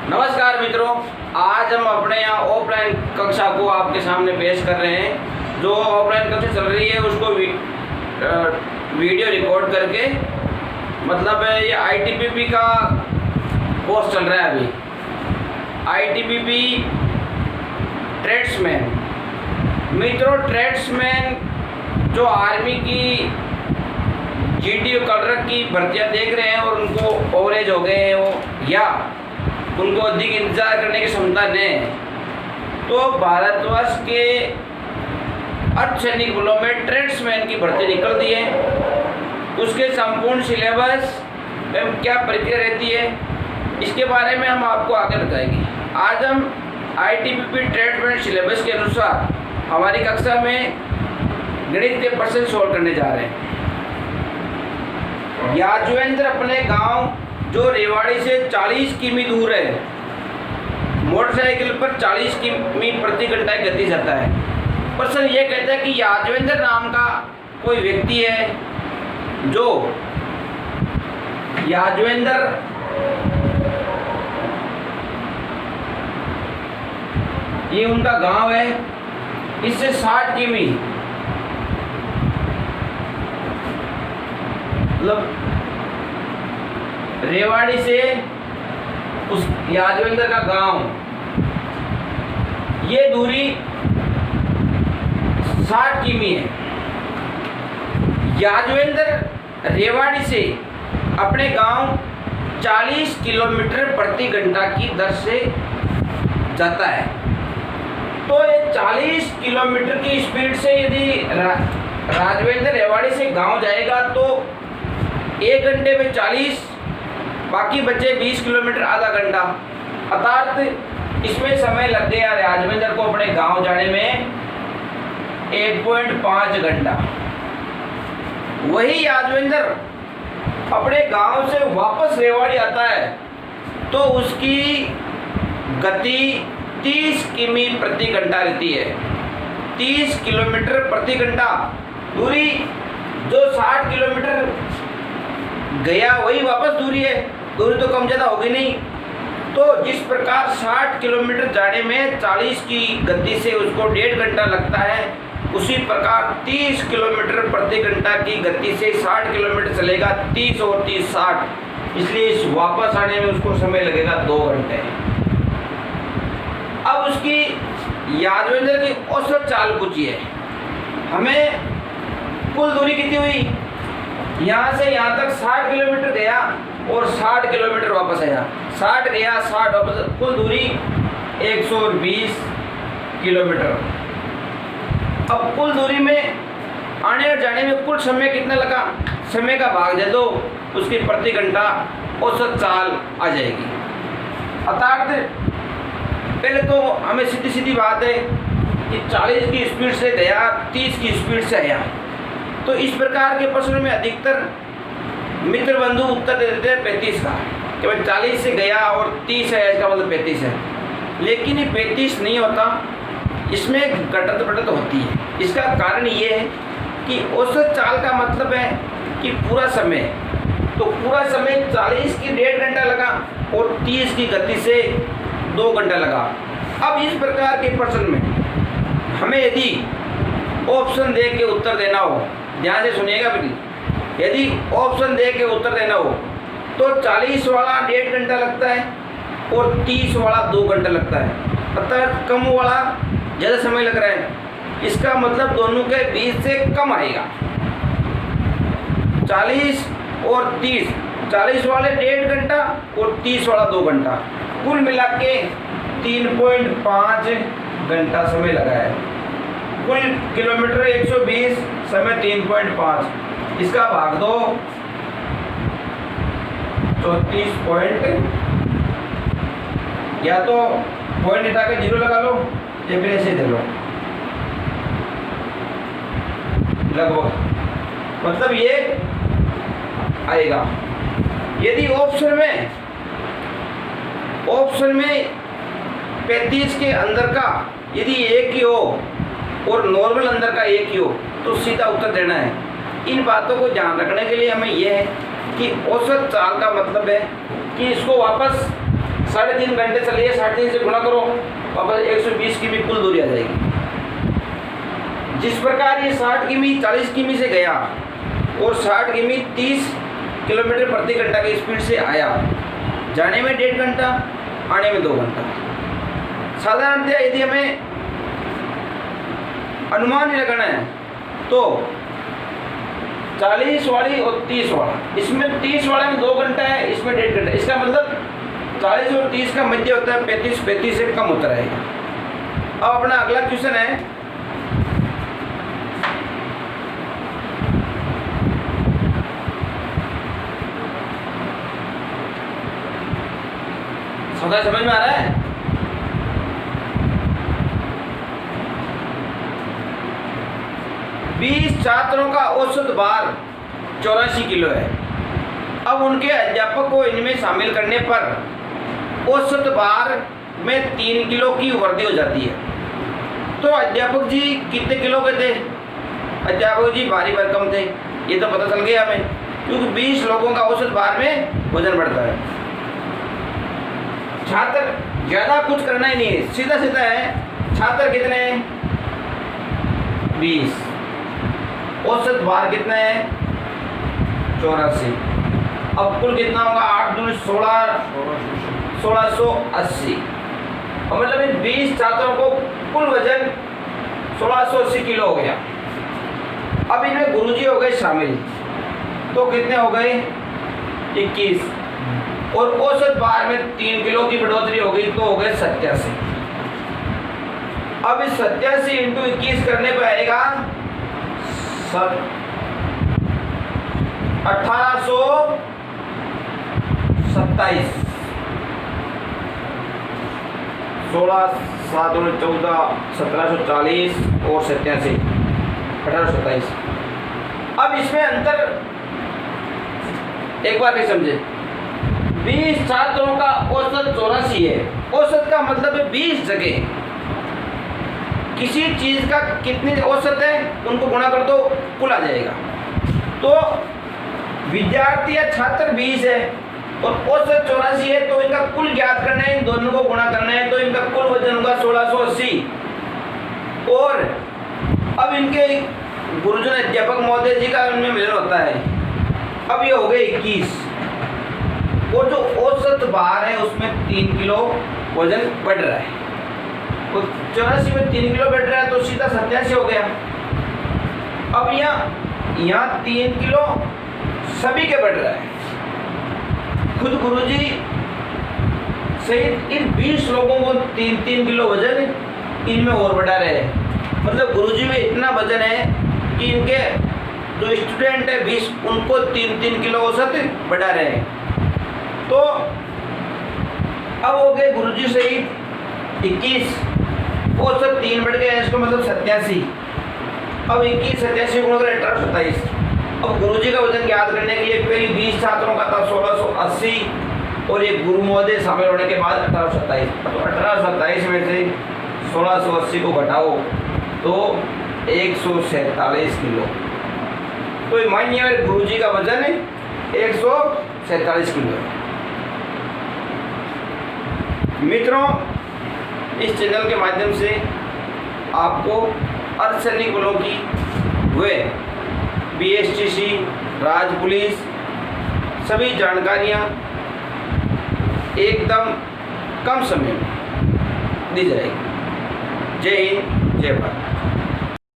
नमस्कार मित्रों, आज हम अपने यहाँ ऑफलाइन कक्षा को आपके सामने पेश कर रहे हैं। जो ऑफलाइन कक्षा चल रही है उसको वीडियो रिकॉर्ड करके, मतलब ये आईटीबीपी का कोर्स चल रहा है अभी। ITBP tradesman. मित्रों, ट्रेड्समैन जो आर्मी की जीडी कलर की भर्तियाँ देख रहे हैं और उनको ओवरेज हो गए हैं वो, या उनको अधिक इंतजार करने की क्षमता नहीं है, तो भारतवर्ष के अर्धसैनिक बलों में ट्रेड्समैन की भर्ती निकल दी है। उसके संपूर्ण सिलेबस एवं क्या प्रक्रिया रहती है, इसके बारे में हम आपको आगे बताएंगे। आज हम आईटीबीपी ट्रेड्समैन सिलेबस के अनुसार हमारी कक्षा में गणित के प्रश्न सॉल्व करने जा रहे हैं। याजवेंद्र अपने गांव जो रेवाड़ी से 40 किमी दूर है, मोटरसाइकिल पर 40 किमी प्रति घंटा की गति जाता है। प्रश्न ये कहता है कि याजवेंद्र नाम का कोई व्यक्ति है जो याजवेंद्र ये उनका गांव है, इससे 60 किमी मतलब रेवाड़ी से उस याजवेंद्र का गांव, ये दूरी 60 किमी है। याजवेंद्र रेवाड़ी से अपने गांव 40 किलोमीटर प्रति घंटा की दर से जाता है। तो ये 40 किलोमीटर की स्पीड से यदि राजवेंद्र रेवाड़ी से गांव जाएगा तो 1 घंटे में 40, बाकी बचे 20 किलोमीटर आधा घंटा, अर्थात इसमें समय लग गया राजवेंद्र को अपने गांव जाने में 1.5 घंटा। वही याजवेंद्र अपने गांव से वापस रेवाड़ी आता है तो उसकी गति 30 किमी प्रति घंटा रहती है। 30 किलोमीटर प्रति घंटा दूरी, जो 60 किलोमीटर गया वही वापस दूरी है, दूरी तो कम ज़्यादा होगी नहीं। तो जिस प्रकार 60 किलोमीटर जाने में 40 की गति से उसको 1.5 घंटा लगता है, उसी प्रकार 30 किलोमीटर प्रति घंटा की गति से 60 किलोमीटर चलेगा। 30 और 30 60, इसलिए इस वापस आने में उसको समय लगेगा 2 घंटे। अब उसकी याजवेंद्र की औसत चाल पूछिए। हमें कुल दूरी कितनी हुई, यहाँ से यहाँ तक 60 किलोमीटर गया और 60 किलोमीटर वापस आया, 60 गया 60 वापस, कुल दूरी 120 किलोमीटर। अब कुल दूरी में आने और जाने में कुल समय कितना लगा, समय का भाग दे दो, उसकी प्रति घंटा औसत चाल आ जाएगी। अर्थात पहले तो हमें सीधी सीधी बात है कि 40 की स्पीड से गया, 30 की स्पीड से आया। तो इस प्रकार के प्रश्नों में अधिकतर मित्र बंधु उत्तर दे देते हैं 35 का, कि भाई 40 से गया और 30 है, इसका मतलब 35 है। लेकिन ये 35 नहीं होता, इसमें घटत बढ़त होती है। इसका कारण ये है कि औसत चाल का मतलब है कि पूरा समय, तो पूरा समय 40 की 1.5 घंटा लगा और 30 की गति से 2 घंटा लगा। अब इस प्रकार के प्रश्न में हमें यदि ऑप्शन दे के उत्तर देना हो, ध्यान से सुनिएगा प्लीज, यदि ऑप्शन दे के उत्तर देना हो तो 40 वाला 1.5 घंटा लगता है और 30 वाला 2 घंटा लगता है, अर्थात कम वाला ज़्यादा समय लग रहा है। इसका मतलब दोनों के बीच से कम आएगा। 40 और 30, 40 वाले 1.5 घंटा और 30 वाला 2 घंटा, कुल मिला के 3.5 घंटा समय लगा है। कुल किलोमीटर 120, समय 3.5, इसका भाग दो 34 पॉइंट, या तो पॉइंट हटा के 0 लगा लो या फिर ऐसे दे लो, लगभग मतलब ये आएगा। यदि ऑप्शन में 35 के अंदर का यदि एक ही हो और नॉर्मल अंदर का एक ही हो तो सीधा उत्तर देना है। इन बातों को ध्यान रखने के लिए हमें यह है कि औसत चाल का मतलब है कि इसको वापस 3.5 घंटे चलिए, 3.5 से गुणा करो, वापस 120 की भी कुल दूरी आ जाएगी। जिस प्रकार ये 60 किमी 40 किमी से गया और 60 किमी 30 किलोमीटर प्रति घंटा की स्पीड से आया, जाने में 1.5 घंटा, आने में 2 घंटा। साधारणतः यदि हमें अनुमान ही लगाना है तो 40 वाली और 30 वाला, इसमें 30 वाले में 2 घंटा है, इसमें 1.5 घंटा। इसका मतलब 40 और 30 का मध्य होता है 35 से कम होता रहेगा। अब अपना अगला क्वेश्चन है, समझ में आ रहा है? बीस छात्रों का औसत भार 84 किलो है। अब उनके अध्यापक को इनमें शामिल करने पर औसत भार में 3 किलो की वृद्धि हो जाती है। तो अध्यापक जी कितने किलो के थे? अध्यापक जी भारी भरकम थे, ये तो पता चल गया हमें, क्योंकि 20 लोगों का औसत भार में वजन बढ़ता है। छात्र ज़्यादा कुछ करना ही नहीं है, सीधा सीधा है। छात्र कितने हैं? 20। औसत भार कितना है? 84। अब कुल कितना होगा? 8 दूनी 16, 1680। और मतलब इन 20 छात्रों को कुल वजन 1680 किलो हो गया। अब इनमें गुरुजी हो गए शामिल, तो कितने हो गए? 21। और औसत भार में 3 किलो की बढ़ोतरी हो गई, तो हो गए 87। अब इस 87 इंटू 21 करने पर आएगा 1827। 16, 7, 14, 1740 और 87, 1827। अब इसमें अंतर एक बार नहीं समझे। 20 छात्रों का औसत 84 है। औसत का मतलब है 20 जगह किसी चीज का कितनी औसत है उनको गुणा कर दो, कुल आ जाएगा। तो विद्यार्थी या छात्र 20 है और औसत 84 है, तो इनका कुल ज्ञात करना है, इन दोनों को गुणा करना है, तो इनका कुल वजन होगा 1680। और अब इनके गुरुजन अध्यापक महोदय जी का उनमें मिलन होता है। अब ये हो गए 21। और जो औसत भार है उसमें 3 किलो वजन बढ़ रहा है। तो 84 में 3 किलो बढ़ रहा है, तो सीधा 87 हो गया। अब यहाँ 3 किलो सभी के बढ़ रहा है। खुद गुरुजी सहित इन 20 लोगों को 3-3 किलो वजन इनमें और बढ़ा रहे हैं। मतलब गुरुजी में इतना वजन है कि इनके जो स्टूडेंट है 20, उनको 3-3 किलो औसत बढ़ा रहे हैं। तो अब हो गए गुरुजी सहित 21, औसत 3 बढ़ गया, इसका मतलब 87। अब 21 87 गुणा कर 1827। अब गुरुजी का वजन ज्ञात करने के लिए पहले 20 छात्रों का था 1680 और ये गुरु महोदय शामिल होने के बाद 1827। तो 1827 में से 1680 को घटाओ तो 147 किलो। तो मानिए गुरुजी का वजन 147 किलो है। मित्रों, इस चैनल के माध्यम से आपको अर्धसैनिक बलों की व बीएसटीसी, राज्य पुलिस सभी जानकारियाँ एकदम कम समय में दी जाएगी। जय हिंद, जय भारत।